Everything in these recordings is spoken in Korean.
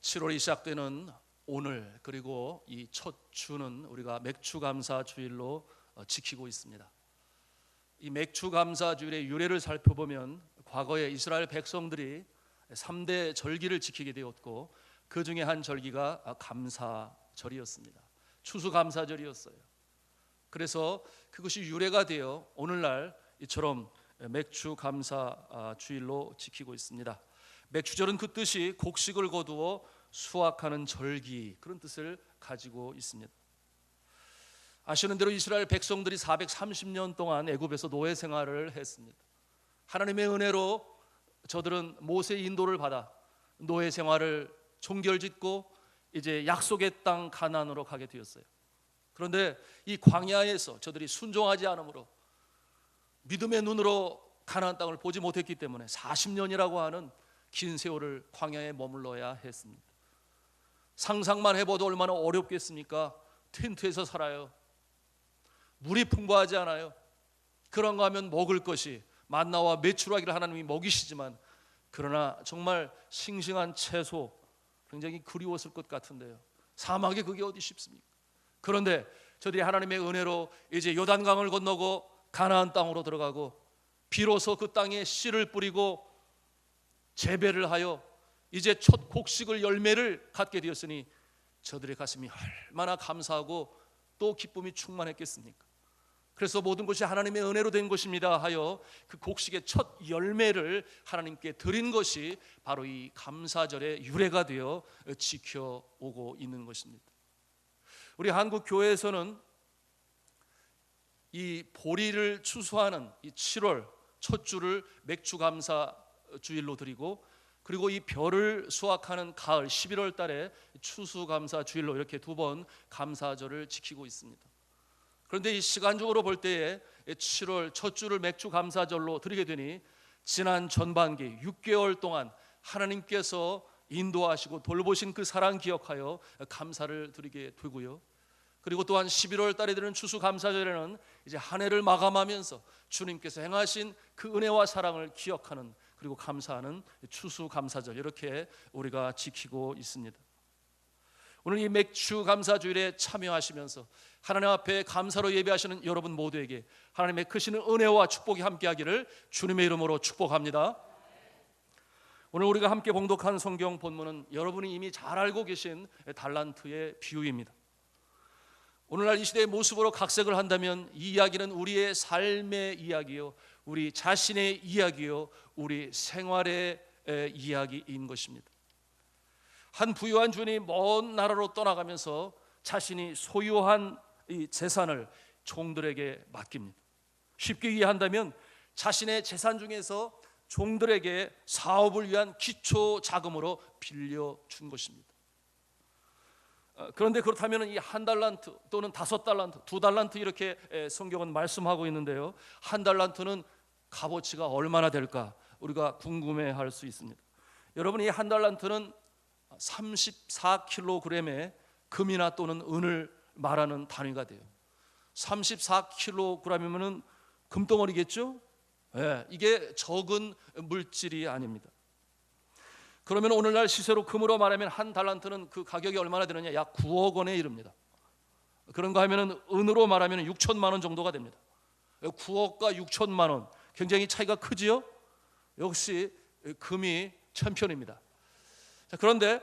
7월이 시작되는 오늘, 그리고 이 첫 주는 우리가 맥주감사 주일로 지키고 있습니다. 이 맥주감사 주일의 유래를 살펴보면 과거에 이스라엘 백성들이 3대 절기를 지키게 되었고, 그 중에 한 절기가 감사절이었습니다. 추수감사절이었어요. 그래서 그것이 유래가 되어 오늘날 이처럼 맥주감사 주일로 지키고 있습니다. 맥주절은 그 뜻이 곡식을 거두어 수확하는 절기, 그런 뜻을 가지고 있습니다. 아시는 대로 이스라엘 백성들이 430년 동안 애굽에서 노예 생활을 했습니다. 하나님의 은혜로 저들은 모세의 인도를 받아 노예 생활을 종결짓고 이제 약속의 땅 가나안으로 가게 되었어요. 그런데 이 광야에서 저들이 순종하지 않으므로, 믿음의 눈으로 가나안 땅을 보지 못했기 때문에 40년이라고 하는 긴 세월을 광야에 머물러야 했습니다. 상상만 해봐도 얼마나 어렵겠습니까? 텐트에서 살아요. 물이 풍부하지 않아요. 그런가 하면 먹을 것이 만나와 메추라기를 하나님이 먹이시지만, 그러나 정말 싱싱한 채소 굉장히 그리웠을 것 같은데요. 사막에 그게 어디 쉽습니까? 그런데 저들이 하나님의 은혜로 이제 요단강을 건너고 가나안 땅으로 들어가고, 비로소 그 땅에 씨를 뿌리고 재배를 하여 이제 첫 곡식을 열매를 갖게 되었으니, 저들의 가슴이 얼마나 감사하고 또 기쁨이 충만했겠습니까? 그래서 모든 것이 하나님의 은혜로 된 것입니다 하여 그 곡식의 첫 열매를 하나님께 드린 것이 바로 이 감사절의 유래가 되어 지켜오고 있는 것입니다. 우리 한국 교회에서는 이 보리를 추수하는 이 7월 첫 주를 맥주감사 주일로 드리고, 그리고 이 벼를 수확하는 가을 11월 달에 추수감사 주일로 이렇게 두 번 감사절을 지키고 있습니다. 그런데 이 시간적으로 볼 때에 7월 첫 주를 맥주감사절로 드리게 되니, 지난 전반기 6개월 동안 하나님께서 인도하시고 돌보신 그 사랑 기억하여 감사를 드리게 되고요. 그리고 또한 11월 달에 드리는 추수감사절에는 이제 한 해를 마감하면서 주님께서 행하신 그 은혜와 사랑을 기억하는, 그리고 감사하는 추수감사절, 이렇게 우리가 지키고 있습니다. 오늘 이 맥주감사주일에 참여하시면서 하나님 앞에 감사로 예배하시는 여러분 모두에게 하나님의 크신 은혜와 축복이 함께하기를 주님의 이름으로 축복합니다. 오늘 우리가 함께 봉독한 성경 본문은 여러분이 이미 잘 알고 계신 달란트의 비유입니다. 오늘날 이 시대의 모습으로 각색을 한다면 이 이야기는 우리의 삶의 이야기요, 우리 자신의 이야기요, 우리 생활의 이야기인 것입니다. 한 부유한 주인이 먼 나라로 떠나가면서 자신이 소유한 이 재산을 종들에게 맡깁니다. 쉽게 이해한다면 자신의 재산 중에서 종들에게 사업을 위한 기초 자금으로 빌려준 것입니다. 그런데 그렇다면 이 한 달란트 또는 5달란트, 2달란트 이렇게 성경은 말씀하고 있는데요, 한 달란트는 값어치가 얼마나 될까 우리가 궁금해할 수 있습니다. 여러분, 이 한 달란트는 34kg의 금이나 또는 은을 말하는 단위가 돼요. 34kg이면 금덩어리겠죠? 네, 이게 적은 물질이 아닙니다. 그러면 오늘날 시세로 금으로 말하면 한 달란트는 그 가격이 얼마나 되느냐? 약 9억 원에 이릅니다. 그런가 하면 은으로 말하면 6천만 원 정도가 됩니다. 9억과 6천만 원, 굉장히 차이가 크지요? 역시 금이 챔피언입니다. 자, 그런데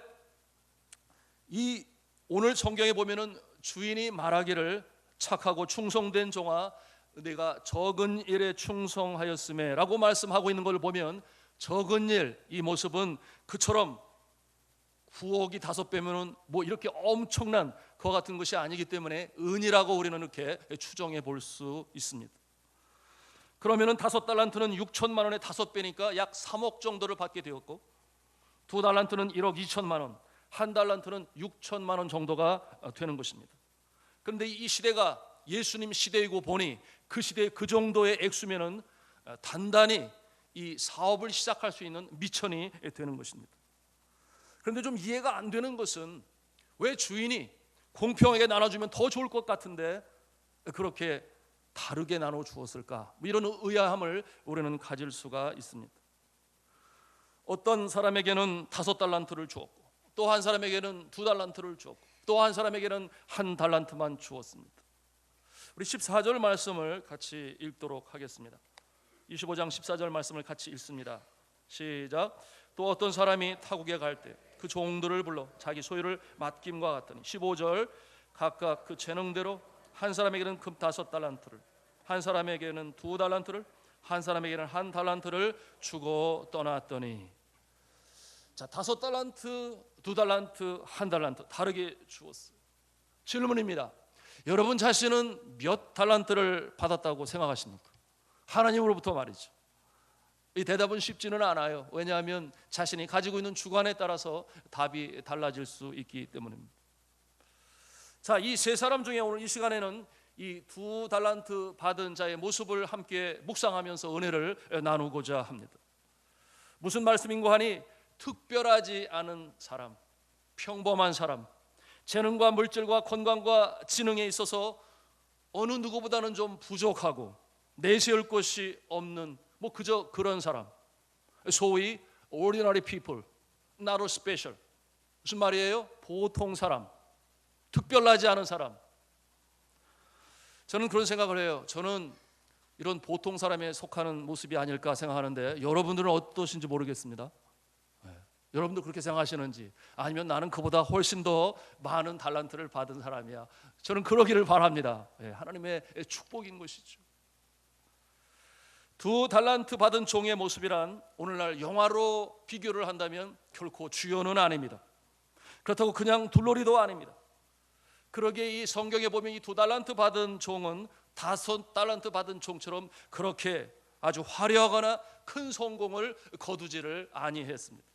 이 오늘 성경에 보면은 주인이 말하기를 착하고 충성된 종아, 내가 적은 일에 충성하였음에 라고 말씀하고 있는 걸 보면, 적은 일, 이 모습은 그처럼 9억이 5배면은 뭐 이렇게 엄청난 그와 같은 것이 아니기 때문에 은이라고 우리는 이렇게 추정해 볼 수 있습니다. 그러면은 5달란트는 6천만 원의 5배니까 약 3억 정도를 받게 되었고, 2달란트는 1억 2천만 원, 한 달란트는 6천만 원 정도가 되는 것입니다. 그런데 이 시대가 예수님 시대이고 보니 그 시대에 그 정도의 액수면은 단단히 이 사업을 시작할 수 있는 미천이 되는 것입니다. 그런데 좀 이해가 안 되는 것은, 왜 주인이 공평하게 나눠주면 더 좋을 것 같은데 그렇게 다르게 나눠 주었을까? 이런 의아함을 우리는 가질 수가 있습니다. 어떤 사람에게는 5달란트를 주었고, 또 한 사람에게는 2달란트를 주었고 또 한 사람에게는 1달란트만 주었습니다. 우리 14절 말씀을 같이 읽도록 하겠습니다. 25장 14절 말씀을 같이 읽습니다. 시작. 또 어떤 사람이 타국에 갈 때 그 종들을 불러 자기 소유를 맡김과 같더니 15절 각각 그 재능대로 한 사람에게는 금 5달란트를, 한 사람에게는 2달란트를, 한 사람에게는 1달란트를 주고 떠났더니, 자, 5달란트, 2달란트, 1달란트 다르게 주었어요. 질문입니다. 여러분 자신은 몇 달란트를 받았다고 생각하십니까? 하나님으로부터 말이죠. 이 대답은 쉽지는 않아요. 왜냐하면 자신이 가지고 있는 주관에 따라서 답이 달라질 수 있기 때문입니다. 자, 이 세 사람 중에 오늘 이 시간에는 이 2달란트 받은 자의 모습을 함께 묵상하면서 은혜를 나누고자 합니다. 무슨 말씀인고 하니 특별하지 않은 사람, 평범한 사람, 재능과 물질과 건강과 지능에 있어서 어느 누구보다는 좀 부족하고 내세울 것이 없는 그저 그런 사람, 소위 ordinary people, not special. 무슨 말이에요? 보통 사람, 특별하지 않은 사람. 저는 그런 생각을 해요. 저는 이런 보통 사람에 속하는 모습이 아닐까 생각하는데 여러분들은 어떠신지 모르겠습니다. 여러분도 그렇게 생각하시는지, 아니면 나는 그보다 훨씬 더 많은 달란트를 받은 사람이야. 저는 그러기를 바랍니다. 하나님의 축복인 것이죠. 2달란트 받은 종의 모습이란 오늘날 영화로 비교를 한다면 결코 주연은 아닙니다. 그렇다고 그냥 둘놀이도 아닙니다. 그러기에 이 성경에 보면 이 2달란트 받은 종은 5달란트 받은 종처럼 그렇게 아주 화려하거나 큰 성공을 거두지를 아니했습니다.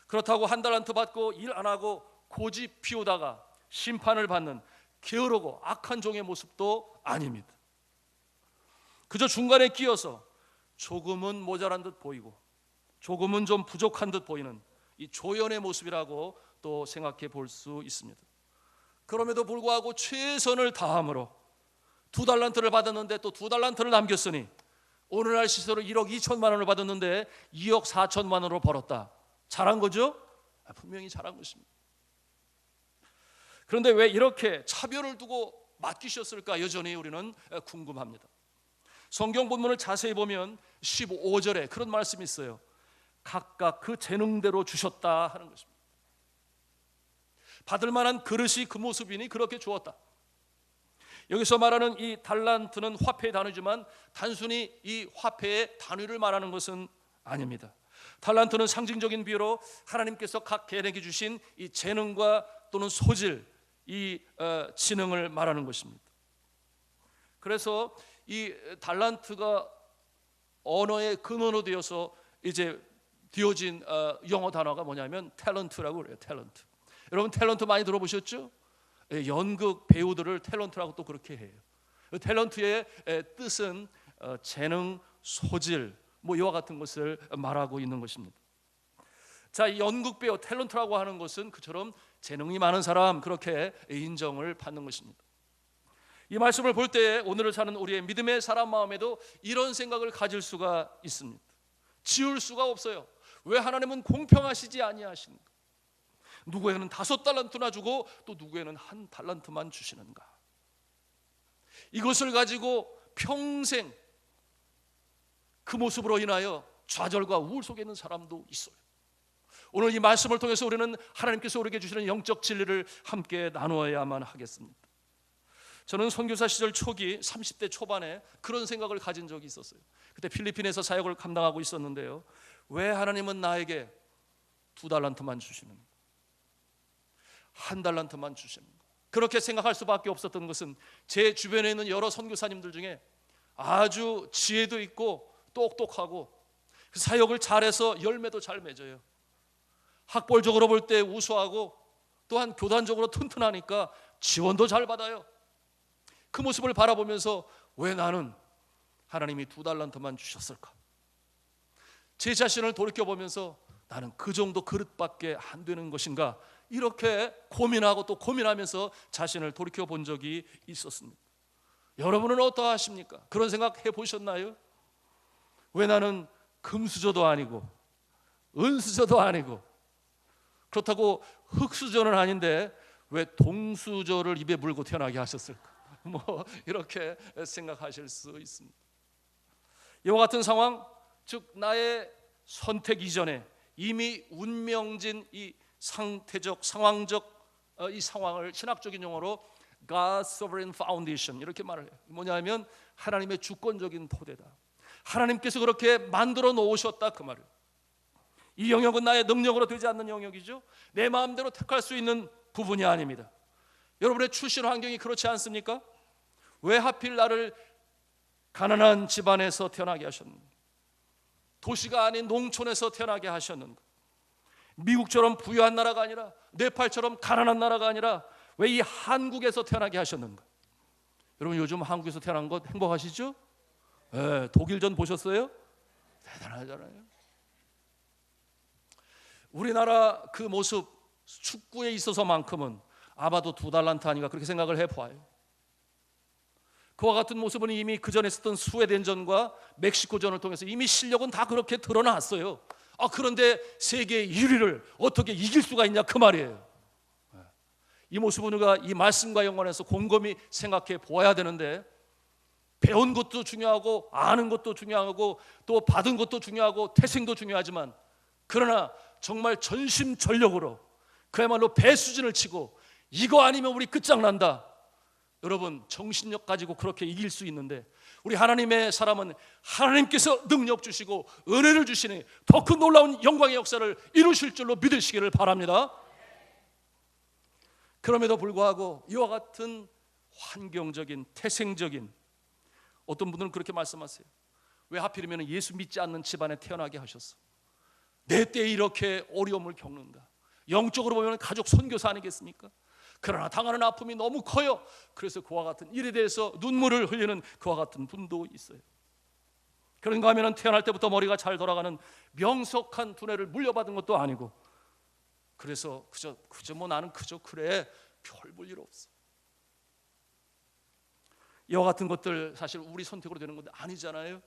그렇다고 1달란트 받고 일 안 하고 고집 피우다가 심판을 받는 게으르고 악한 종의 모습도 아닙니다. 그저 중간에 끼어서 조금은 모자란 듯 보이고 조금은 좀 부족한 듯 보이는 이 조연의 모습이라고 또 생각해 볼 수 있습니다. 그럼에도 불구하고 최선을 다함으로 2달란트를 받았는데 또 2달란트를 남겼으니 오늘날 시세로 1억 2천만 원을 받았는데 2억 4천만 원으로 벌었다. 잘한 거죠? 분명히 잘한 것입니다. 그런데 왜 이렇게 차별을 두고 맡기셨을까 여전히 우리는 궁금합니다. 성경 본문을 자세히 보면 15절에 그런 말씀이 있어요. 각각 그 재능대로 주셨다 하는 것입니다. 받을 만한 그릇이 그 모습이니 그렇게 주었다. 여기서 말하는 이 달란트는 화폐의 단위지만 단순히 이 화폐의 단위를 말하는 것은 아닙니다. 달란트는 상징적인 비유로 하나님께서 각 개인에게 주신 이 재능과 또는 소질, 이 지능을 말하는 것입니다. 그래서 이 달란트가 언어의 근원으로 되어서 이제 되어진 영어 단어가 뭐냐면 탤런트라고 그래요. 탤런트. 여러분 탤런트 많이 들어보셨죠? 연극 배우들을 탤런트라고 또 그렇게 해요. 탤런트의 뜻은 재능, 소질, 이와 같은 것을 말하고 있는 것입니다. 자, 이 연극 배우 탤런트라고 하는 것은 그처럼 재능이 많은 사람, 그렇게 인정을 받는 것입니다. 이 말씀을 볼 때 오늘을 사는 우리의 믿음의 사람 마음에도 이런 생각을 가질 수가 있습니다. 지울 수가 없어요. 왜 하나님은 공평하시지 아니하십니까? 누구에게는 5달란트나 주고 또 누구에게는 1달란트만 주시는가? 이것을 가지고 평생 그 모습으로 인하여 좌절과 우울 속에 있는 사람도 있어요. 오늘 이 말씀을 통해서 우리는 하나님께서 우리에게 주시는 영적 진리를 함께 나누어야만 하겠습니다. 저는 선교사 시절 초기 30대 초반에 그런 생각을 가진 적이 있었어요. 그때 필리핀에서 사역을 감당하고 있었는데요. 왜 하나님은 나에게 2달란트만 주시는가? 1달란트만 주시는가? 그렇게 생각할 수밖에 없었던 것은 제 주변에 있는 여러 선교사님들 중에 아주 지혜도 있고 똑똑하고 사역을 잘해서 열매도 잘 맺어요. 학벌적으로 볼 때 우수하고 또한 교단적으로 튼튼하니까 지원도 잘 받아요. 그 모습을 바라보면서 왜 나는 하나님이 2달란트만 주셨을까? 제 자신을 돌이켜보면서 나는 그 정도 그릇밖에 안 되는 것인가? 이렇게 고민하고 또 고민하면서 자신을 돌이켜본 적이 있었습니다. 여러분은 어떠하십니까? 그런 생각 해보셨나요? 왜 나는 금수저도 아니고 은수저도 아니고 그렇다고 흙수저는 아닌데 왜 동수저를 입에 물고 태어나게 하셨을까? 뭐 이렇게 생각하실 수 있습니다. 이와 같은 상황, 즉 나의 선택 이전에 이미 운명진 이 상태적 상황적 이 상황을 신학적인 용어로 God's sovereign foundation 이렇게 말을 해요. 뭐냐면 하나님의 주권적인 토대다. 하나님께서 그렇게 만들어 놓으셨다 그 말이에요. 이 영역은 나의 능력으로 되지 않는 영역이죠. 내 마음대로 택할 수 있는 부분이 아닙니다. 여러분의 출신 환경이 그렇지 않습니까? 왜 하필 나를 가난한 집안에서 태어나게 하셨는가? 도시가 아닌 농촌에서 태어나게 하셨는가? 미국처럼 부유한 나라가 아니라 네팔처럼 가난한 나라가 아니라 왜 이 한국에서 태어나게 하셨는가? 여러분 요즘 한국에서 태어난 것 행복하시죠? 네, 독일전 보셨어요? 대단하잖아요. 우리나라 그 모습 축구에 있어서만큼은 아마도 2달란트 아닌가 그렇게 생각을 해봐요. 그와 같은 모습은 이미 그 전에 있었던 스웨덴전과 멕시코전을 통해서 이미 실력은 다 그렇게 드러났어요. 그런데 세계 1위를 어떻게 이길 수가 있냐 그 말이에요. 이 모습은 우리가 이 말씀과 연관해서 곰곰이 생각해 보아야 되는데, 배운 것도 중요하고 아는 것도 중요하고 또 받은 것도 중요하고 태생도 중요하지만, 그러나 정말 전심전력으로 그야말로 배수진을 치고 이거 아니면 우리 끝장난다, 여러분 정신력 가지고 그렇게 이길 수 있는데, 우리 하나님의 사람은 하나님께서 능력 주시고 은혜를 주시니 더 큰 놀라운 영광의 역사를 이루실 줄로 믿으시기를 바랍니다. 그럼에도 불구하고 이와 같은 환경적인 태생적인, 어떤 분들은 그렇게 말씀하세요. 왜 하필이면 예수 믿지 않는 집안에 태어나게 하셨어? 내 때에 이렇게 어려움을 겪는다. 영적으로 보면 가족 선교사 아니겠습니까? 그러나 당하는 아픔이 너무 커요. 그래서 그와 같은 일에 대해서 눈물을 흘리는 그와 같은 분도 있어요. 그런가 하면 태어날 때부터 머리가 잘 돌아가는 명석한 두뇌를 물려받은 것도 아니고, 그래서 그저 뭐 나는 그저 그래, 별 볼 일 없어. 이와 같은 것들 사실 우리 선택으로 되는 건데 아니잖아요.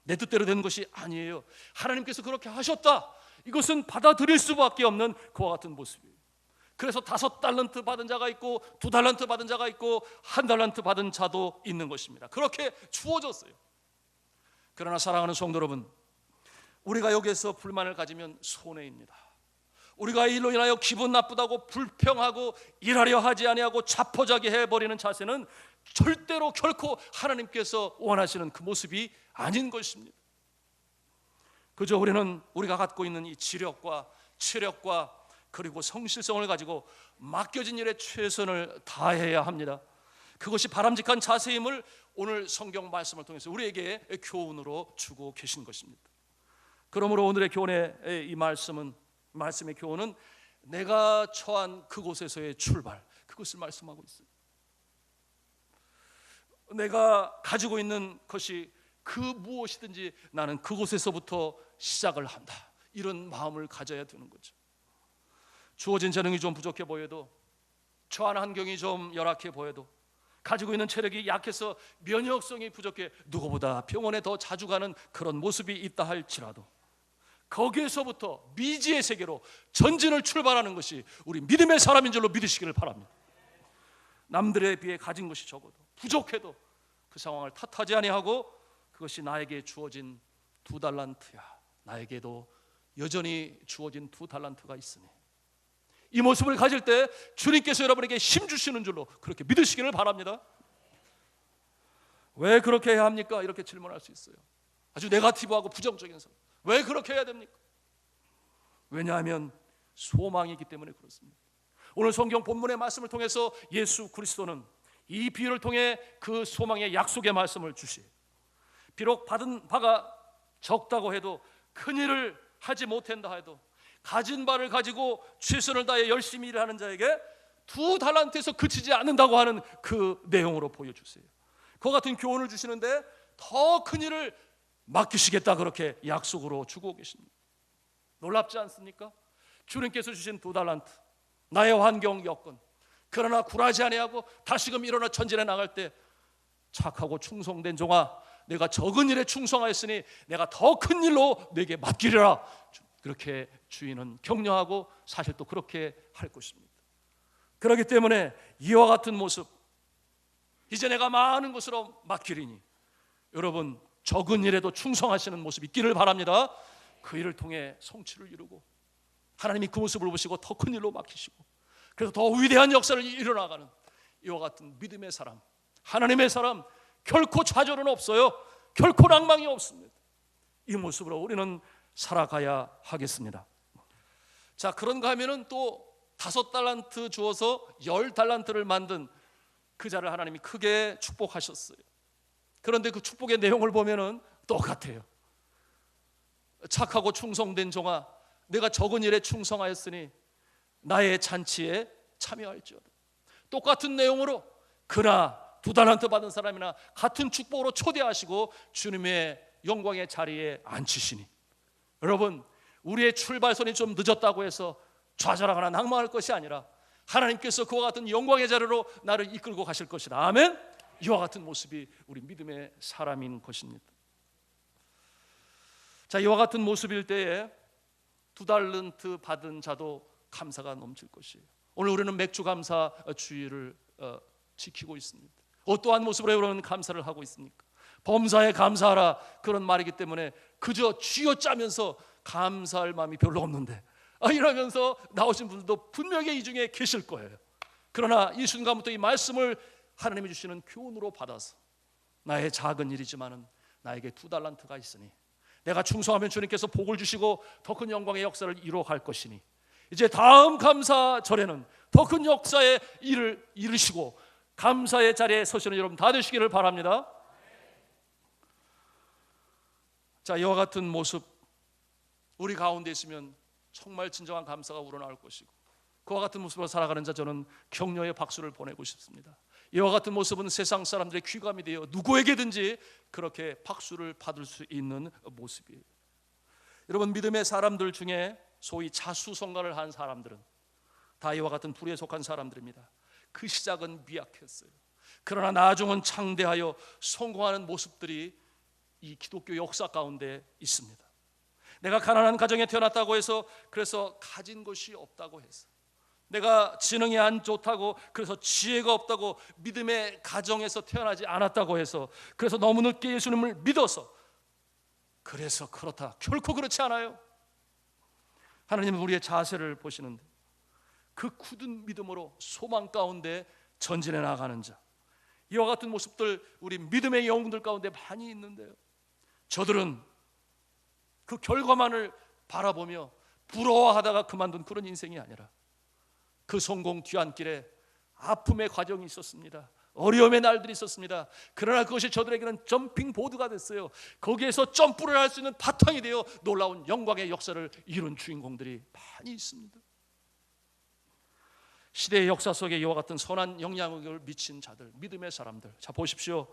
내 뜻대로 되는 것이 아니에요. 하나님께서 그렇게 하셨다, 이것은 받아들일 수밖에 없는 그와 같은 모습이에요. 그래서 5달란트 받은 자가 있고 2달란트 받은 자가 있고 1달란트 받은 자도 있는 것입니다. 그렇게 주어졌어요. 그러나 사랑하는 성도 여러분, 우리가 여기에서 불만을 가지면 손해입니다. 우리가 일로 인하여 기분 나쁘다고 불평하고 일하려 하지 아니하고 자포자기 해버리는 자세는 절대로 결코 하나님께서 원하시는 그 모습이 아닌 것입니다. 그저 우리는 우리가 갖고 있는 이 지력과 체력과 그리고 성실성을 가지고 맡겨진 일에 최선을 다해야 합니다. 그것이 바람직한 자세임을 오늘 성경 말씀을 통해서 우리에게 교훈으로 주고 계신 것입니다. 그러므로 오늘의 교훈의 이 말씀의 교훈은 내가 처한 그곳에서의 출발, 그것을 말씀하고 있어요. 내가 가지고 있는 것이 그 무엇이든지 나는 그곳에서부터 시작을 한다, 이런 마음을 가져야 되는 거죠. 주어진 재능이 좀 부족해 보여도, 처한 환경이 좀 열악해 보여도, 가지고 있는 체력이 약해서 면역성이 부족해 누구보다 병원에 더 자주 가는 그런 모습이 있다 할지라도, 거기에서부터 미지의 세계로 전진을 출발하는 것이 우리 믿음의 사람인 줄로 믿으시기를 바랍니다. 남들에 비해 가진 것이 적어도 부족해도 그 상황을 탓하지 아니하고, 그것이 나에게 주어진 2달란트야, 나에게도 여전히 주어진 2달란트가 있으니, 이 모습을 가질 때 주님께서 여러분에게 힘 주시는 줄로 그렇게 믿으시기를 바랍니다. 왜 그렇게 해야 합니까? 이렇게 질문할 수 있어요. 아주 네거티브하고 부정적인 사람, 왜 그렇게 해야 됩니까? 왜냐하면 소망이 있기 때문에 그렇습니다. 오늘 성경 본문의 말씀을 통해서 예수 그리스도는 이 비유를 통해 그 소망의 약속의 말씀을 주시, 비록 받은 바가 적다고 해도, 큰 일을 하지 못한다 해도, 가진 바를 가지고 최선을 다해 열심히 일하는 자에게 2달란트에서 그치지 않는다고 하는 그 내용으로 보여주세요. 그와 같은 교훈을 주시는데 더 큰 일을 맡기시겠다, 그렇게 약속으로 주고 계십니다. 놀랍지 않습니까? 주님께서 주신 2달란트, 나의 환경 여건, 그러나 굴하지 아니하고 다시금 일어나 전진해 나갈 때, 착하고 충성된 종아, 내가 적은 일에 충성하였으니 내가 더 큰 일로 내게 맡기리라, 그렇게 주인은 격려하고 사실 또 그렇게 할 것입니다. 그렇기 때문에 이와 같은 모습, 이제 내가 많은 것으로 맡기리니 여러분 적은 일에도 충성하시는 모습이 있기를 바랍니다. 그 일을 통해 성취를 이루고 하나님이 그 모습을 보시고 더 큰 일로 맡기시고 그래서 더 위대한 역사를 이뤄나가는 이와 같은 믿음의 사람, 하나님의 사람, 결코 좌절은 없어요. 결코 낭망이 없습니다. 이 모습으로 우리는 살아가야 하겠습니다. 자, 그런가 하면은 또 5달란트 주어서 10달란트를 만든 그 자를 하나님이 크게 축복하셨어요. 그런데 그 축복의 내용을 보면은 똑같아요. 착하고 충성된 종아, 내가 적은 일에 충성하였으니 나의 잔치에 참여할지어다. 똑같은 내용으로 그나 2달란트 받은 사람이나 같은 축복으로 초대하시고 주님의 영광의 자리에 앉히시니, 여러분 우리의 출발선이 좀 늦었다고 해서 좌절하거나 낭망할 것이 아니라 하나님께서 그와 같은 영광의 자리로 나를 이끌고 가실 것이다. 아멘. 이와 같은 모습이 우리 믿음의 사람인 것입니다. 자, 이와 같은 모습일 때에 2달란트 받은 자도 감사가 넘칠 것이에요. 오늘 우리는 맥주 감사 주의를 지키고 있습니다. 어떠한 모습으로 여러분 감사를 하고 있습니까? 범사에 감사하라 그런 말이기 때문에 그저 쥐어짜면서 감사할 마음이 별로 없는데 이러면서 나오신 분들도 분명히 이 중에 계실 거예요. 그러나 이 순간부터 이 말씀을 하나님이 주시는 교훈으로 받아서 나의 작은 일이지만은 나에게 2달란트가 있으니 내가 충성하면 주님께서 복을 주시고 더 큰 영광의 역사를 이루어갈 것이니 이제 다음 감사절에는 더 큰 역사의 일을 이루시고 감사의 자리에 서시는 여러분 다 되시기를 바랍니다. 자, 이와 같은 모습 우리 가운데 있으면 정말 진정한 감사가 우러나올 것이고 그와 같은 모습으로 살아가는 자 저는 격려의 박수를 보내고 싶습니다. 이와 같은 모습은 세상 사람들의 귀감이 되어 누구에게든지 그렇게 박수를 받을 수 있는 모습이에요. 여러분 믿음의 사람들 중에 소위 자수성가를 한 사람들은 다 이와 같은 부류에 속한 사람들입니다. 그 시작은 미약했어요. 그러나 나중은 창대하여 성공하는 모습들이 이 기독교 역사 가운데 있습니다. 내가 가난한 가정에 태어났다고 해서 그래서 가진 것이 없다고 해서 내가 지능이 안 좋다고 그래서 지혜가 없다고 믿음의 가정에서 태어나지 않았다고 해서 그래서 너무 늦게 예수님을 믿어서 그래서 그렇다. 결코 그렇지 않아요. 하나님은 우리의 자세를 보시는데 그 굳은 믿음으로 소망 가운데 전진해 나가는 자, 이와 같은 모습들 우리 믿음의 영웅들 가운데 많이 있는데요, 저들은 그 결과만을 바라보며 부러워하다가 그만둔 그런 인생이 아니라 그 성공 뒤안길에 아픔의 과정이 있었습니다. 어려움의 날들이 있었습니다. 그러나 그것이 저들에게는 점핑 보드가 됐어요. 거기에서 점프를 할 수 있는 바탕이 되어 놀라운 영광의 역사를 이룬 주인공들이 많이 있습니다. 시대의 역사 속에 이와 같은 선한 영향력을 미친 자들, 믿음의 사람들. 자, 보십시오.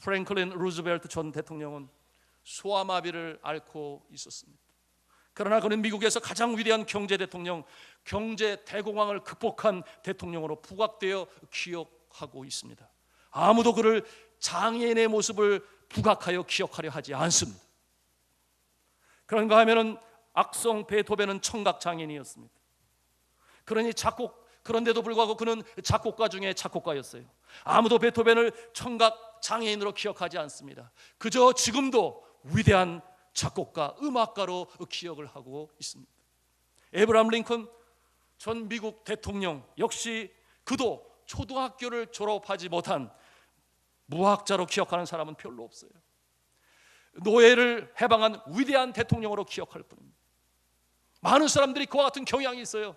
프랭클린 루즈벨트 전 대통령은 소아마비를 앓고 있었습니다. 그러나 그는 미국에서 가장 위대한 경제 대통령, 경제 대공황을 극복한 대통령으로 부각되어 기억하고 있습니다. 아무도 그를 장애인의 모습을 부각하여 기억하려 하지 않습니다. 그런가 하면은 악성 베토벤은 청각 장애인이었습니다. 그런데도 불구하고 그는 작곡가 중에 작곡가였어요. 아무도 베토벤을 청각 장애인으로 기억하지 않습니다. 그저 지금도 위대한 작곡가, 음악가로 기억을 하고 있습니다. 에브라함 링컨 전 미국 대통령 역시 그도 초등학교를 졸업하지 못한 무학자로 기억하는 사람은 별로 없어요. 노예를 해방한 위대한 대통령으로 기억할 뿐입니다. 많은 사람들이 그와 같은 경향이 있어요.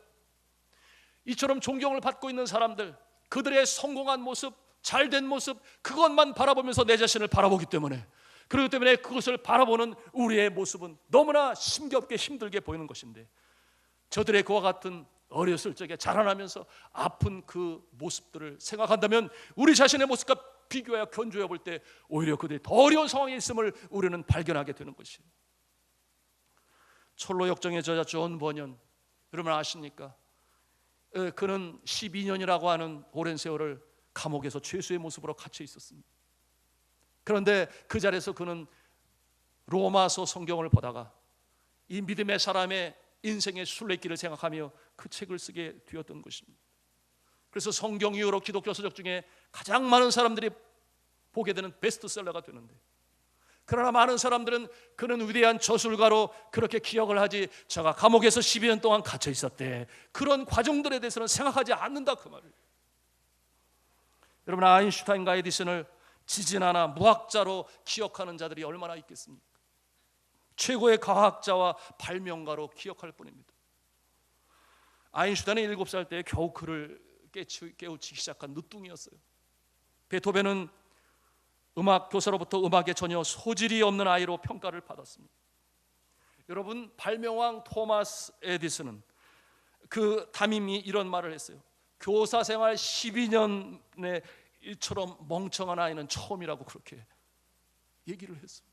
이처럼 존경을 받고 있는 사람들, 그들의 성공한 모습, 잘된 모습, 그것만 바라보면서 내 자신을 바라보기 때문에, 그렇기 때문에 그것을 바라보는 우리의 모습은 너무나 힘겹게 힘들게 보이는 것인데, 저들의 그와 같은 어렸을 적에 자라나면서 아픈 그 모습들을 생각한다면 우리 자신의 모습과 비교하여 견주해 볼 때 오히려 그들이 더 어려운 상황에 있음을 우리는 발견하게 되는 것이에요. 철로 역정의 저자 존 버년, 여러분 아십니까? 그는 12년이라고 하는 오랜 세월을 감옥에서 죄수의 모습으로 갇혀 있었습니다. 그런데 그 자리에서 그는 로마서 성경을 보다가 이 믿음의 사람의 인생의 순례길을 생각하며 그 책을 쓰게 되었던 것입니다. 그래서 성경 이후로 기독교 서적 중에 가장 많은 사람들이 보게 되는 베스트셀러가 되는데, 그러나 많은 사람들은 그는 위대한 저술가로 그렇게 기억을 하지, 저가 감옥에서 12년 동안 갇혀 있었대, 그런 과정들에 대해서는 생각하지 않는다, 그 말을. 여러분, 아인슈타인과 에디슨을 지진하나 무학자로 기억하는 자들이 얼마나 있겠습니까? 최고의 과학자와 발명가로 기억할 뿐입니다. 아인슈타인은 7살 때 겨우 그를 깨우치기 시작한 늦둥이였어요. 베토벤은 음악 교사로부터 음악에 전혀 소질이 없는 아이로 평가를 받았습니다. 여러분, 발명왕 토마스 에디슨은 그 담임이 이런 말을 했어요. 교사 생활 12년에 이처럼 멍청한 아이는 처음이라고 그렇게 얘기를 했어요.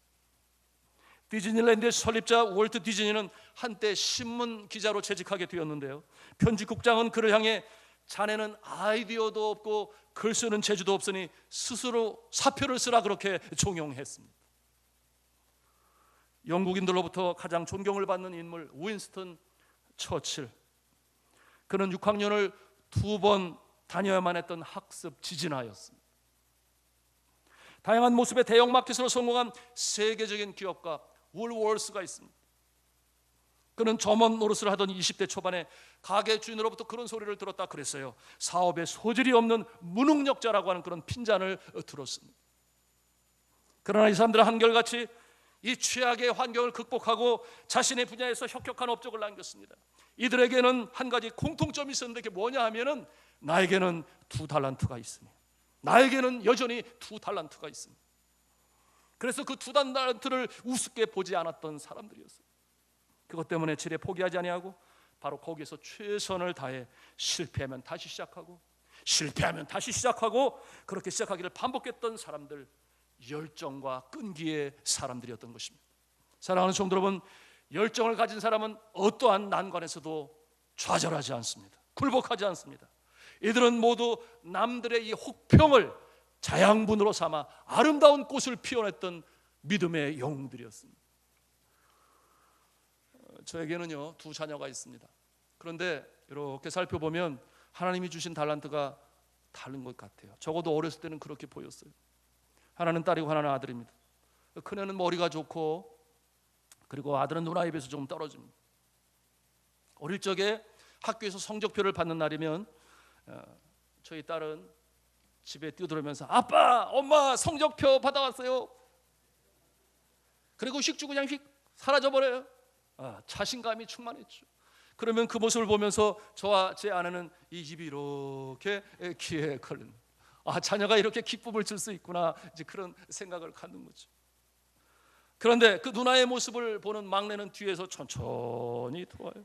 디즈니랜드의 설립자 월트 디즈니는 한때 신문 기자로 재직하게 되었는데요, 편집국장은 그를 향해 자네는 아이디어도 없고 글 쓰는 재주도 없으니 스스로 사표를 쓰라 그렇게 종용했습니다. 영국인들로부터 가장 존경을 받는 인물 윈스턴 처칠, 그는 6학년을 2번 다녀야만 했던 학습 지진아였습니다. 다양한 모습의 대형마켓으로 성공한 세계적인 기업가 울월스가 있습니다. 그는 점원 노릇을 하던 20대 초반에 가게 주인으로부터 그런 소리를 들었다 그랬어요. 사업에 소질이 없는 무능력자라고 하는 그런 핀잔을 들었습니다. 그러나 이 사람들은 한결같이 이 최악의 환경을 극복하고 자신의 분야에서 혁혁한 업적을 남겼습니다. 이들에게는 한 가지 공통점이 있었는데, 그게 뭐냐 하면은 나에게는 2달란트가 있으니, 나에게는 여전히 2달란트가 있습니다. 그래서 그 2달란트를 우습게 보지 않았던 사람들이었어요. 그것 때문에 지레 포기하지 아니하고 바로 거기에서 최선을 다해 실패하면 다시 시작하고, 실패하면 다시 시작하고, 그렇게 시작하기를 반복했던 사람들, 열정과 끈기의 사람들이었던 것입니다. 사랑하는 성도 여러분, 열정을 가진 사람은 어떠한 난관에서도 좌절하지 않습니다. 굴복하지 않습니다. 이들은 모두 남들의 이 혹평을 자양분으로 삼아 아름다운 꽃을 피워냈던 믿음의 영웅들이었습니다. 저에게는요 2 자녀가 있습니다. 그런데 이렇게 살펴보면 하나님이 주신 달란트가 다른 것 같아요. 적어도 어렸을 때는 그렇게 보였어요. 하나는 딸이고 하나는 아들입니다. 큰애는 머리가 좋고, 그리고 아들은 누나에 비해서 좀 떨어집니다. 어릴 적에 학교에서 성적표를 받는 날이면 저희 딸은 집에 뛰어들어오면서 아빠, 엄마 성적표 받아왔어요. 그리고 휙 주고 그냥 휙 사라져버려요. 자신감이 충만했죠. 그러면 그 모습을 보면서 저와 제 아내는 이 집이 이렇게 기회에 걸린, 자녀가 이렇게 기쁨을 줄 수 있구나, 이제 그런 생각을 갖는 거죠. 그런데 그 누나의 모습을 보는 막내는 뒤에서 천천히 들어와요.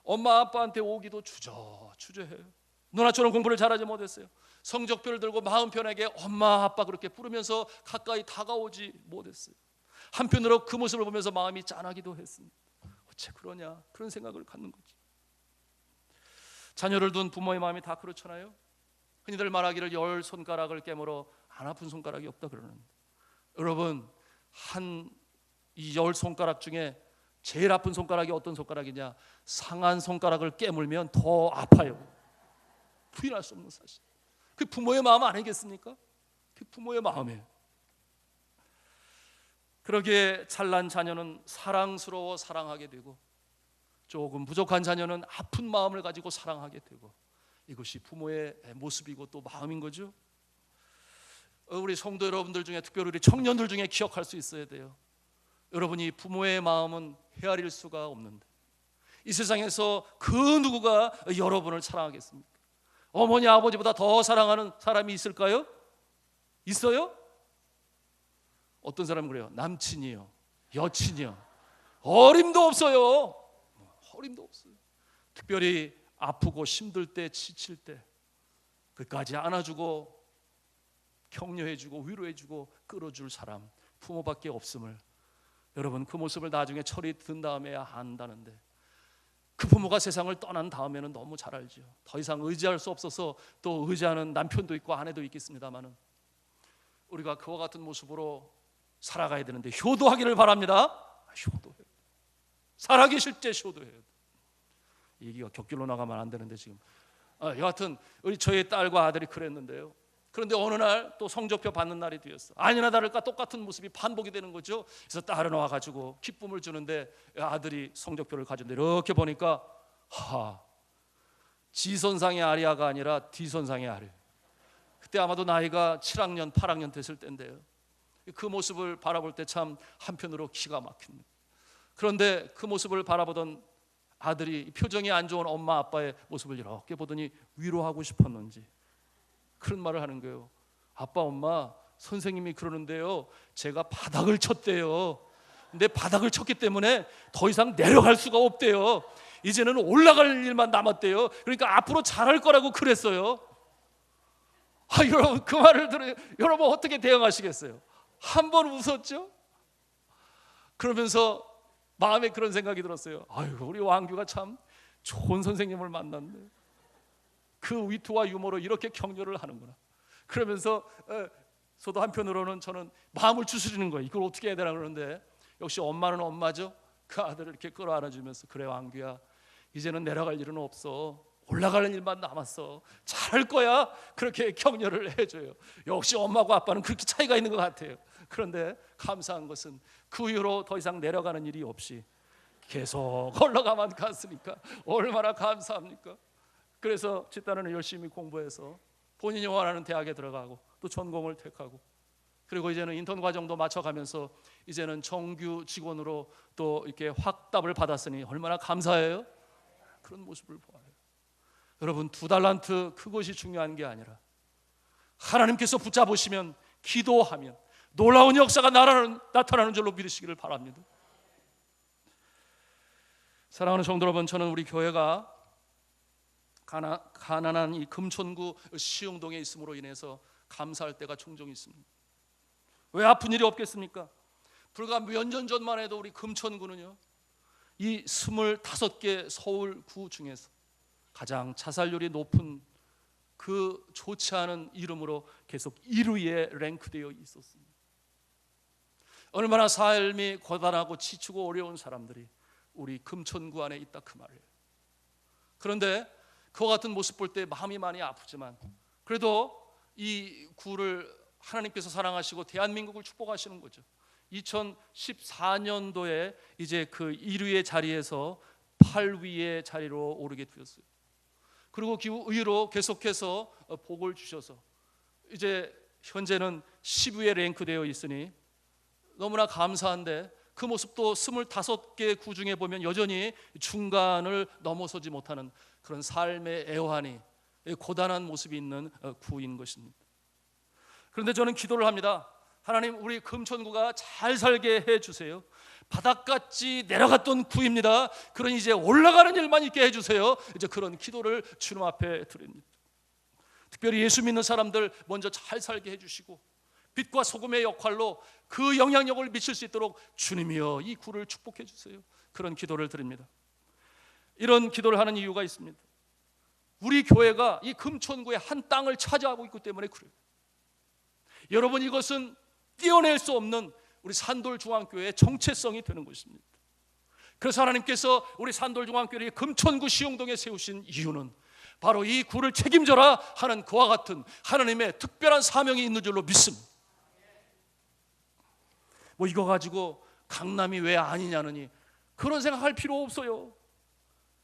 엄마 아빠한테 오기도 주저해요. 누나처럼 공부를 잘하지 못했어요. 성적표를 들고 마음 편하게 엄마 아빠 그렇게 부르면서 가까이 다가오지 못했어요. 한편으로 그 모습을 보면서 마음이 짠하기도 했습니다. 어째 그러냐, 그런 생각을 갖는 거지. 자녀를 둔 부모의 마음이 다 그렇잖아요. 흔히들 말하기를 10손가락을 깨물어 안 아픈 손가락이 없다 그러는데, 여러분, 이 10손가락 중에 제일 아픈 손가락이 어떤 손가락이냐? 상한 손가락을 깨물면 더 아파요. 부인할 수 없는 사실. 그 부모의 마음 아니겠습니까? 그 부모의 마음이에요. 그러기에 잘난 자녀는 사랑스러워 사랑하게 되고, 조금 부족한 자녀는 아픈 마음을 가지고 사랑하게 되고, 이것이 부모의 모습이고 또 마음인 거죠. 우리 성도 여러분들 중에, 특별히 우리 청년들 중에 기억할 수 있어야 돼요. 여러분이 부모의 마음은 헤아릴 수가 없는데, 이 세상에서 그 누구가 여러분을 사랑하겠습니까? 어머니 아버지보다 더 사랑하는 사람이 있을까요? 있어요? 어떤 사람은 그래요. 남친이요, 여친이요, 어림도 없어요. 어림도 없어요. 특별히 아프고 힘들 때, 지칠 때 끝까지 안아주고 격려해주고 위로해주고 끌어줄 사람, 부모밖에 없음을, 여러분 그 모습을 나중에 철이 든 다음에야 안다는데, 그 부모가 세상을 떠난 다음에는 너무 잘 알죠. 더 이상 의지할 수 없어서 또 의지하는 남편도 있고 아내도 있겠습니다만은, 우리가 그와 같은 모습으로 살아가야 되는데 효도하기를 바랍니다. 효도해요. 살아계실 때 효도해야 돼. 얘기가 격길로 나가면 안 되는데 지금 여하튼 저희 딸과 아들이 그랬는데요. 그런데 어느 날 또 성적표 받는 날이 되었어. 아니나 다를까 똑같은 모습이 반복이 되는 거죠. 그래서 딸은 와가지고 기쁨을 주는데 아들이 성적표를 가지고 이렇게 보니까 지선상의 아리아가 아니라 D선상의 아리. 그때 아마도 나이가 7학년 8학년 됐을 때인데요. 그 모습을 바라볼 때 참 한편으로 기가 막힙니다. 그런데 그 모습을 바라보던 아들이 표정이 안 좋은 엄마 아빠의 모습을 이렇게 보더니 위로하고 싶었는지 그런 말을 하는 거예요. 아빠 엄마, 선생님이 그러는데요, 제가 바닥을 쳤대요. 근데 바닥을 쳤기 때문에 더 이상 내려갈 수가 없대요. 이제는 올라갈 일만 남았대요. 그러니까 앞으로 잘할 거라고 그랬어요. 여러분 그 말을 들으면 여러분 어떻게 대응하시겠어요? 한 번 웃었죠? 그러면서 마음에 그런 생각이 들었어요. 우리 왕규가 참 좋은 선생님을 만났네. 그 위트와 유머로 이렇게 격려를 하는구나. 그러면서 저도 한편으로는 저는 마음을 추스리는 거예요. 이걸 어떻게 해야 되나 그러는데 역시 엄마는 엄마죠. 그 아들을 이렇게 끌어안아주면서 그래 왕규야, 이제는 내려갈 일은 없어. 올라가는 일만 남았어. 잘할 거야. 그렇게 격려를 해줘요. 역시 엄마하고 아빠는 그렇게 차이가 있는 것 같아요. 그런데 감사한 것은 그 이후로 더 이상 내려가는 일이 없이 계속 올라가만 갔으니까 얼마나 감사합니까? 그래서 집단은 열심히 공부해서 본인이 원하는 대학에 들어가고 또 전공을 택하고 그리고 이제는 인턴 과정도 마쳐가면서 이제는 정규 직원으로 또 이렇게 확답을 받았으니 얼마나 감사해요? 그런 모습을 보아요. 여러분 2달란트 그것이 중요한 게 아니라 하나님께서 붙잡으시면 기도하면 놀라운 역사가 나타나는 줄로 믿으시기를 바랍니다. 사랑하는 성도 여러분, 저는 우리 교회가 가난한 이 금천구 시흥동에 있음으로 인해서 감사할 때가 종종 있습니다. 왜 아픈 일이 없겠습니까? 불과 몇 년 전만 해도 우리 금천구는요, 이 25개 서울구 중에서 가장 자살률이 높은 그 좋지 않은 이름으로 계속 1위에 랭크되어 있었습니다. 얼마나 삶이 고단하고 지치고 어려운 사람들이 우리 금천구 안에 있다 그 말이에요. 그런데 그와 같은 모습 볼 때 마음이 많이 아프지만 그래도 이 구를 하나님께서 사랑하시고 대한민국을 축복하시는 거죠. 2014년도에 이제 그 1위의 자리에서 8위의 자리로 오르게 되었어요. 그리고 그 이후로 계속해서 복을 주셔서 이제 현재는 10위에 랭크되어 있으니 너무나 감사한데 그 모습도 25개 구 중에 보면 여전히 중간을 넘어서지 못하는 그런 삶의 애환이 고단한 모습이 있는 구인 것입니다. 그런데 저는 기도를 합니다. 하나님, 우리 금천구가 잘 살게 해주세요. 바닥같이 내려갔던 구입니다. 그러니 이제 올라가는 일만 있게 해주세요. 이제 그런 기도를 주님 앞에 드립니다. 특별히 예수 믿는 사람들 먼저 잘 살게 해주시고 빛과 소금의 역할로 그 영향력을 미칠 수 있도록 주님이여 이 구를 축복해 주세요. 그런 기도를 드립니다. 이런 기도를 하는 이유가 있습니다. 우리 교회가 이 금천구의 한 땅을 차지하고 있기 때문에 그래요. 여러분, 이것은 떼어낼 수 없는 우리 산돌중앙교회의 정체성이 되는 것입니다. 그래서 하나님께서 우리 산돌중앙교회를 금천구 시흥동에 세우신 이유는 바로 이 구를 책임져라 하는 그와 같은 하나님의 특별한 사명이 있는 줄로 믿습니다. 뭐 이거 가지고 강남이 왜 아니냐느니 그런 생각할 필요 없어요.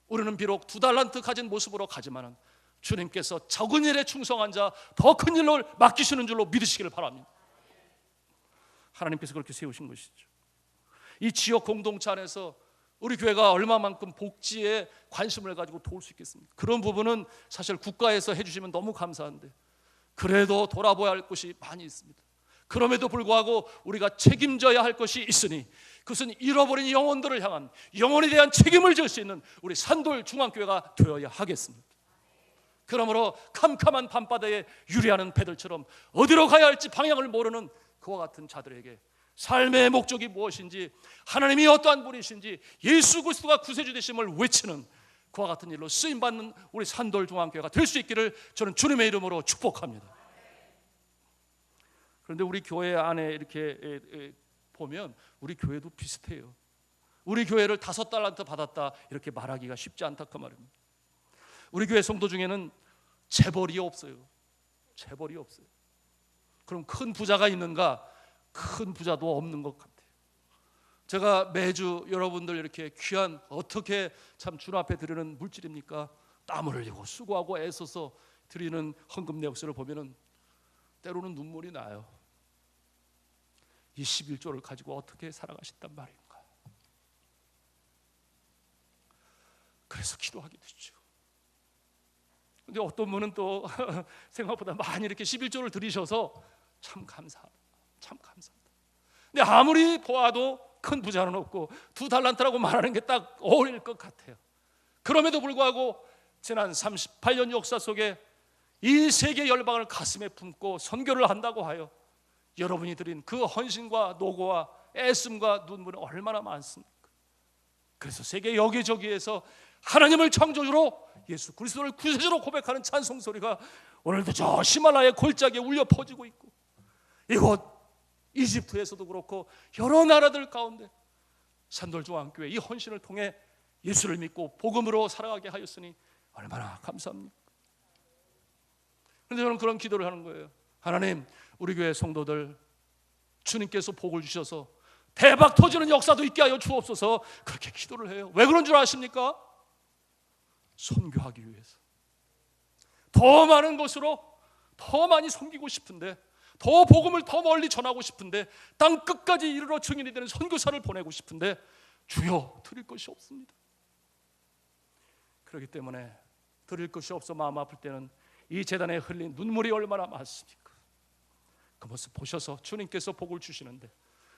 우리는 비록 2달란트 가진 모습으로 가지만은 주님께서 적은 일에 충성한 자 더 큰 일을 맡기시는 줄로 믿으시기를 바랍니다. 하나님께서 그렇게 세우신 것이죠. 이 지역 공동체 안에서 우리 교회가 얼마만큼 복지에 관심을 가지고 도울 수 있겠습니까? 그런 부분은 사실 국가에서 해주시면 너무 감사한데 그래도 돌아봐야 할 것이 많이 있습니다. 그럼에도 불구하고 우리가 책임져야 할 것이 있으니 그것은 잃어버린 영혼들을 향한 영혼에 대한 책임을 질 수 있는 우리 산돌중앙교회가 되어야 하겠습니다. 그러므로 캄캄한 밤바다에 유리하는 배들처럼 어디로 가야 할지 방향을 모르는 그와 같은 자들에게 삶의 목적이 무엇인지, 하나님이 어떠한 분이신지, 예수 그리스도가 구세주 되심을 외치는 그와 같은 일로 쓰임받는 우리 산돌중앙교회가 될 수 있기를 저는 주님의 이름으로 축복합니다. 그런데 우리 교회 안에 이렇게 보면 우리 교회도 비슷해요. 우리 교회를 5달란트 받았다 이렇게 말하기가 쉽지 않다 그 말입니다. 우리 교회 성도 중에는 재벌이 없어요. 재벌이 없어요. 그럼 큰 부자가 있는가? 큰 부자도 없는 것 같아요. 제가 매주 여러분들 이렇게 귀한, 어떻게 참 주님 앞에 드리는 물질입니까? 땀을 흘리고 수고하고 애써서 드리는 헌금 내역서를 보면은 때로는 눈물이 나요. 이 11조를 가지고 어떻게 살아가셨단 말인가. 그래서 기도하게 되죠. 근데 어떤 분은 또 생각보다 많이 이렇게 11조를 드리셔서 참 감사합니다. 참 감사합니다. 근데 아무리 보아도 큰 부자는 없고 2달란트라고 말하는 게 딱 어울릴 것 같아요. 그럼에도 불구하고 지난 38년 역사 속에 이 세계 열방을 가슴에 품고 선교를 한다고 하여 여러분이 드린 그 헌신과 노고와 애씀과 눈물이 얼마나 많습니까? 그래서 세계 여기저기에서 하나님을 창조주로 예수 그리스도를 구세주로 고백하는 찬송 소리가 오늘도 저 히말라야 골짜기에 울려 퍼지고 있고, 이곳 이집트에서도 그렇고 여러 나라들 가운데 산돌중앙교회 이 헌신을 통해 예수를 믿고 복음으로 살아가게 하였으니 얼마나 감사합니까? 그런데 저는 그런 기도를 하는 거예요. 하나님, 우리 교회 성도들 주님께서 복을 주셔서 대박 터지는 역사도 있게 하여 주옵소서. 그렇게 기도를 해요. 왜 그런 줄 아십니까? 선교하기 위해서. 더 많은 곳으로 더 많이 섬기고 싶은데, 더 복음을 더 멀리 전하고 싶은데, 땅 끝까지 이르러 증인이 되는 선교사를 보내고 싶은데 주여 드릴 것이 없습니다. 그렇기 때문에 드릴 것이 없어 마음 아플 때는 이 제단에 흘린 눈물이 얼마나 많습니까? 그 모습 보셔서 주님께서 복을 주시는데,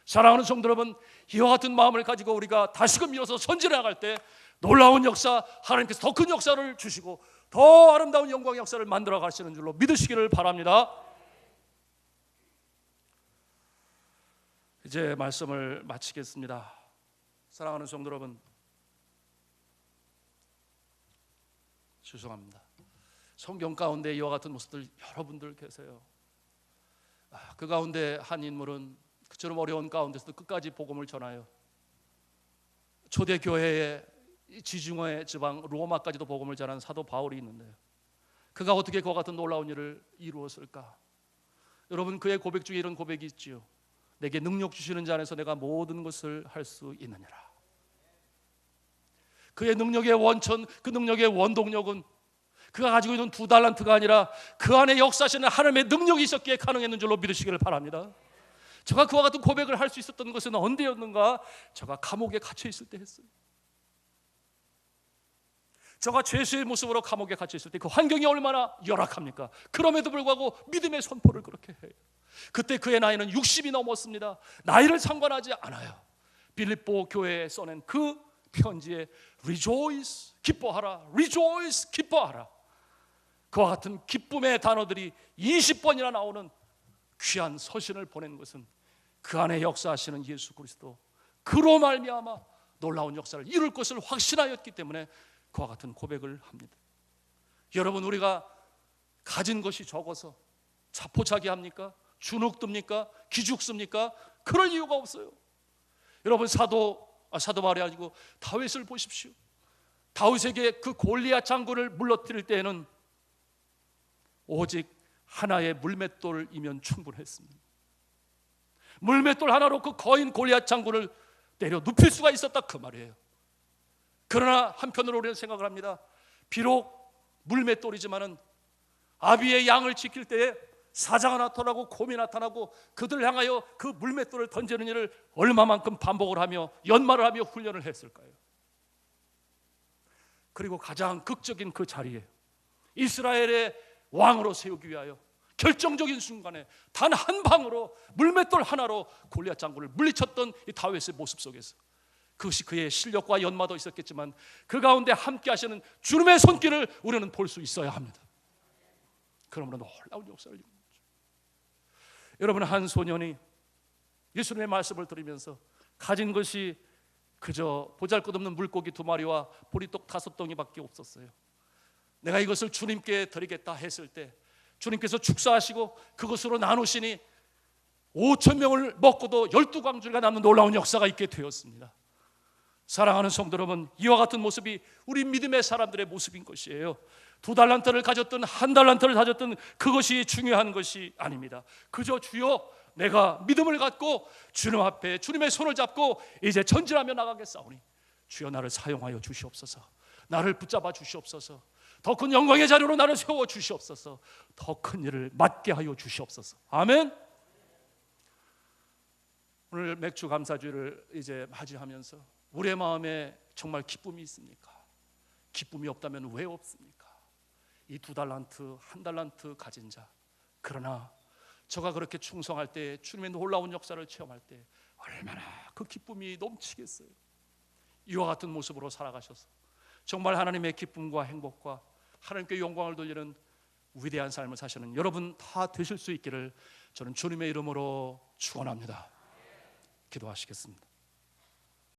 사랑하는 성도 여러분, 이와 같은 마음을 가지고 우리가 다시금 일어서 선지를 나갈 때 놀라운 역사, 하나님께서 더 큰 역사를 주시고 더 아름다운 영광의 역사를 만들어 가시는 줄로 믿으시기를 바랍니다. 이제 말씀을 마치겠습니다. 사랑하는 성도 여러분, 죄송합니다. 성경 가운데 이와 같은 모습들 여러분들 계세요. 그 가운데 한 인물은 그처럼 어려운 가운데서도 끝까지 복음을 전하여 초대 교회의 지중해 지방 로마까지도 복음을 전한 사도 바울이 있는데요, 그가 어떻게 그와 같은 놀라운 일을 이루었을까? 여러분, 그의 고백 중에 이런 고백이 있지요. 내게 능력 주시는 자 안에서 내가 모든 것을 할 수 있느니라. 그의 능력의 원천, 그 능력의 원동력은 그가 가지고 있는 2달란트가 아니라 그 안에 역사하시는 하나님의 능력이 있었기에 가능했는 줄로 믿으시기를 바랍니다. 제가 그와 같은 고백을 할 수 있었던 것은 언제였는가? 제가 감옥에 갇혀 있을 때 했어요. 제가 죄수의 모습으로 감옥에 갇혀 있을 때 그 환경이 얼마나 열악합니까? 그럼에도 불구하고 믿음의 선포를 그렇게 해요. 그때 그의 나이는 60이 넘었습니다. 나이를 상관하지 않아요. 빌립보 교회에 써낸 그 편지에 rejoice, 기뻐하라, rejoice, 기뻐하라, 그와 같은 기쁨의 단어들이 20번이나 나오는 귀한 서신을 보낸 것은 그 안에 역사하시는 예수 그리스도, 그로 말미암아 놀라운 역사를 이룰 것을 확신하였기 때문에 그와 같은 고백을 합니다. 여러분, 우리가 가진 것이 적어서 자포자기합니까? 주눅듭니까? 기죽습니까? 그럴 이유가 없어요. 여러분, 사도 바울이 아니고 다윗을 보십시오. 다윗에게 그 골리앗 장군을 물러뜨릴 때에는 오직 하나의 물맷돌이면 충분했습니다. 물맷돌 하나로 그 거인 골리앗 장군을 때려 눕힐 수가 있었다 그 말이에요. 그러나 한편으로 우리는 생각을 합니다. 비록 물맷돌이지만은 아비의 양을 지킬 때에 사자가 나타나고 곰이 나타나고 그들을 향하여 그 물맷돌을 던지는 일을 얼마만큼 반복을 하며 연말을 하며 훈련을 했을까요? 그리고 가장 극적인 그 자리에 이스라엘의 왕으로 세우기 위하여 결정적인 순간에 단 한 방으로 물맷돌 하나로 골리앗 장군을 물리쳤던 이 다윗의 모습 속에서, 그것이 그의 실력과 연마도 있었겠지만 그 가운데 함께 하시는 주님의 손길을 우리는 볼 수 있어야 합니다. 그러므로 놀라운 역사를 이루는 거죠. 여러분, 한 소년이 예수님의 말씀을 들으면서 가진 것이 그저 보잘것없는 물고기 2마리와 보리떡 5덩이밖에 없었어요. 내가 이것을 주님께 드리겠다 했을 때 주님께서 축사하시고 그것으로 나누시니 5,000명을 먹고도 12광주리가 남는 놀라운 역사가 있게 되었습니다. 사랑하는 성도 여러분, 이와 같은 모습이 우리 믿음의 사람들의 모습인 것이에요. 2달란트를 가졌든 1달란트를 가졌든 그것이 중요한 것이 아닙니다. 그저 주여, 내가 믿음을 갖고 주님 앞에 주님의 손을 잡고 이제 전진하며 나가겠사오니 주여 나를 사용하여 주시옵소서. 나를 붙잡아 주시옵소서. 더 큰 영광의 자리로 나를 세워 주시옵소서. 더 큰 일을 맡게 하여 주시옵소서. 아멘. 오늘 맥주 감사주일을 이제 맞이하면서 우리의 마음에 정말 기쁨이 있습니까? 기쁨이 없다면 왜 없습니까? 이 2달란트, 1달란트 가진 자, 그러나 저가 그렇게 충성할 때, 주님의 놀라운 역사를 체험할 때 얼마나 그 기쁨이 넘치겠어요. 이와 같은 모습으로 살아가셔서 정말 하나님의 기쁨과 행복과 하나님께 영광을 돌리는 위대한 삶을 사시는 여러분 다 되실 수 있기를 저는 주님의 이름으로 축원합니다. 기도하시겠습니다.